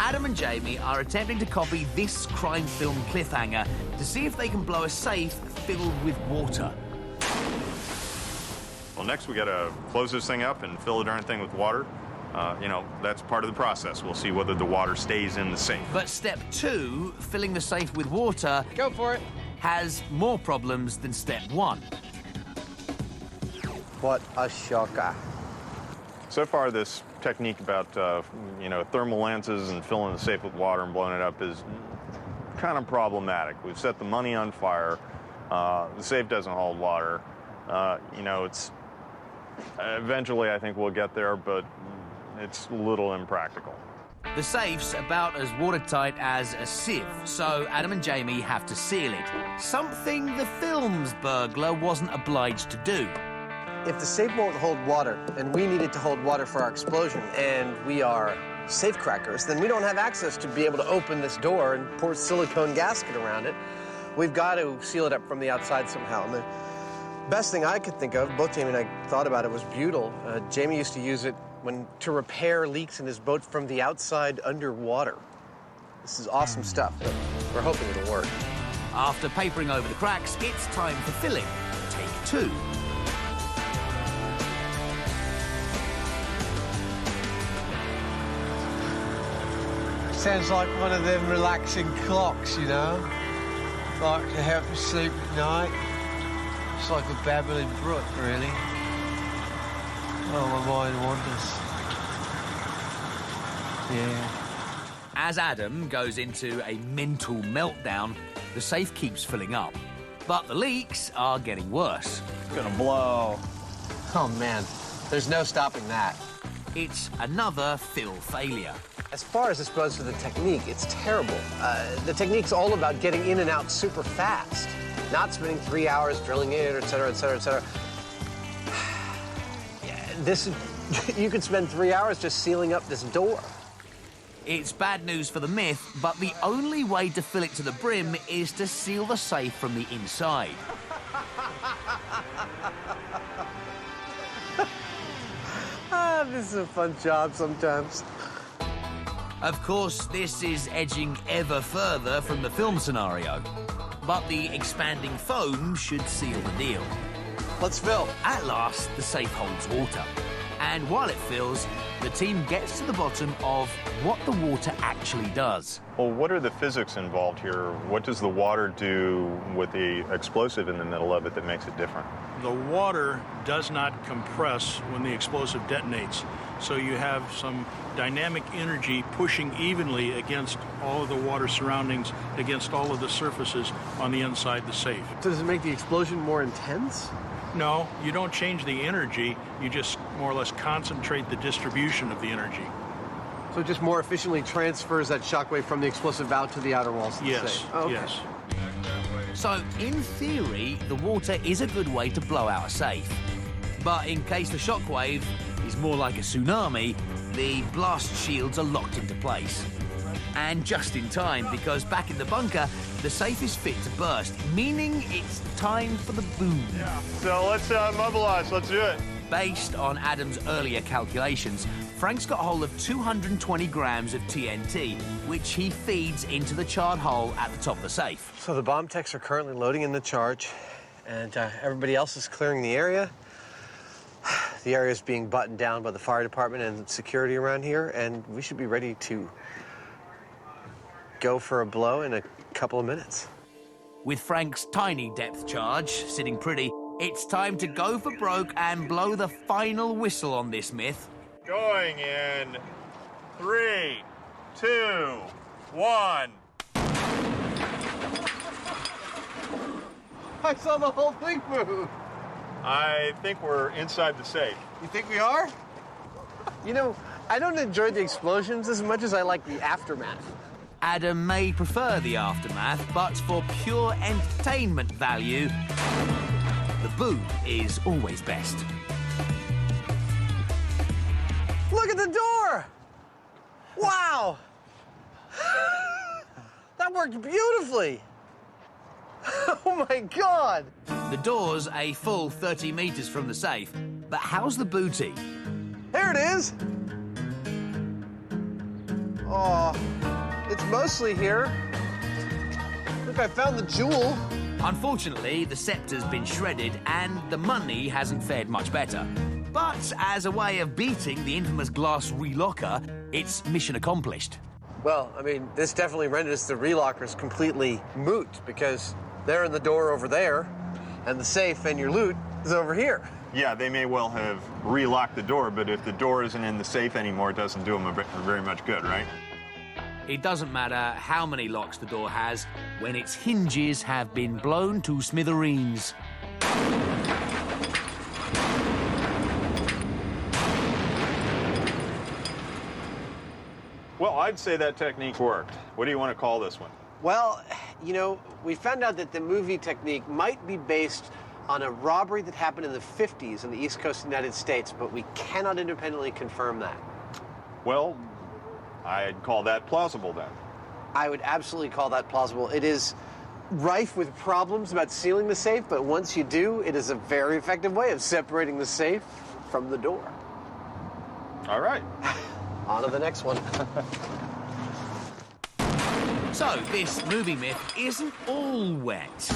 Adam and Jamie are attempting to copy this crime film cliffhanger to see if they can blow a safe filled with water. Well, next we gotta close this thing up and fill the darn thing with water. You know, that's part of the process. We'll see whether the water stays in the safe. But step 2, filling the safe with water... Go for it. ...has more problems than step 1. What a shocker. So far, this technique about, you know, thermal lances and filling the safe with water and blowing it up is kind of problematic. We've set the money on fire. The safe doesn't hold water. You know, it's... Eventually, I think we'll get there, but it's a little impractical. The safe's about as watertight as a sieve, so Adam and Jamie have to seal it. Something the film's burglar wasn't obliged to do. If the safe won't hold water, and we need it to hold water for our explosion, and we are safe crackers, then we don't have access to be able to open this door and pour silicone gasket around it. We've got to seal it up from the outside somehow. And the best thing I could think of, both Jamie and I thought about it, was butyl. Jamie used to use it to repair leaks in his boat from the outside underwater. This is awesome stuff, but we're hoping it'll work. After papering over the cracks, it's time for filling. Take 2. Sounds like one of them relaxing clocks, you know? Like to help you sleep at night. It's like a babbling brook, really. Oh, my mind wanders. Yeah. As Adam goes into a mental meltdown, the safe keeps filling up. But the leaks are getting worse. It's gonna blow. Oh, man. There's no stopping that. It's another fill failure. As far as it goes to the technique, it's terrible. The technique's all about getting in and out super fast, not spending 3 hours drilling it, et cetera, et cetera, et cetera. You could spend 3 hours just sealing up this door. It's bad news for the myth, but the only way to fill it to the brim is to seal the safe from the inside. This is a fun job sometimes. Of course, this is edging ever further from the film scenario. But the expanding foam should seal the deal. Let's fill. At last, the safe holds water. And while it fills, the team gets to the bottom of what the water actually does. Well, what are the physics involved here? What does the water do with the explosive in the middle of it that makes it different? The water does not compress when the explosive detonates. So you have some dynamic energy pushing evenly against all of the water surroundings, against all of the surfaces on the inside the safe. Does it make the explosion more intense? No, you don't change the energy. You just more or less concentrate the distribution of the energy. So it just more efficiently transfers that shockwave from the explosive out to the outer walls of the Yes, safe? Oh, okay. yes. So, in theory, the water is a good way to blow out a safe. But in case the shockwave is more like a tsunami, the blast shields are locked into place. And just in time, because back in the bunker, the safe is fit to burst, meaning it's time for the boom. Yeah. So let's mobilize. Let's do it. Based on Adam's earlier calculations, Frank's got hold of 220 grams of TNT, which he feeds into the charred hole at the top of the safe. So the bomb techs are currently loading in the charge, and everybody else is clearing the area. The area is being buttoned down by the fire department and security around here, and we should be ready to go for a blow in a couple of minutes. With Frank's tiny depth charge sitting pretty, it's time to go for broke and blow the final whistle on this myth. Going in 3, 2, 1. I saw the whole thing move. I think we're inside the safe. You think we are? You know, I don't enjoy the explosions as much as I like the aftermath. Adam may prefer the aftermath, but for pure entertainment value, the boom is always best. Look at the door! Wow! That worked beautifully! Oh my God! The door's a full 30 meters from the safe, but how's the booty? There it is! Oh, it's mostly here. Look, I found the jewel. Unfortunately, the scepter's been shredded and the money hasn't fared much better. But as a way of beating the infamous glass relocker, it's mission accomplished. Well, I mean, this definitely renders the relockers completely moot because they're in the door over there and the safe and your loot is over here. Yeah, they may well have relocked the door, but if the door isn't in the safe anymore, it doesn't do them very much good, right? It doesn't matter how many locks the door has when its hinges have been blown to smithereens. Well, I'd say that technique worked. What do you want to call this one? Well, you know, we found out that the movie technique might be based on a robbery that happened in the 50s on the East Coast of the United States, but we cannot independently confirm that. Well, I'd call that plausible then. I would absolutely call that plausible. It is rife with problems about sealing the safe, but once you do, it is a very effective way of separating the safe from the door. All right. On to the next one. So, this movie myth isn't all wet.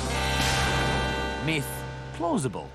Myth plausible.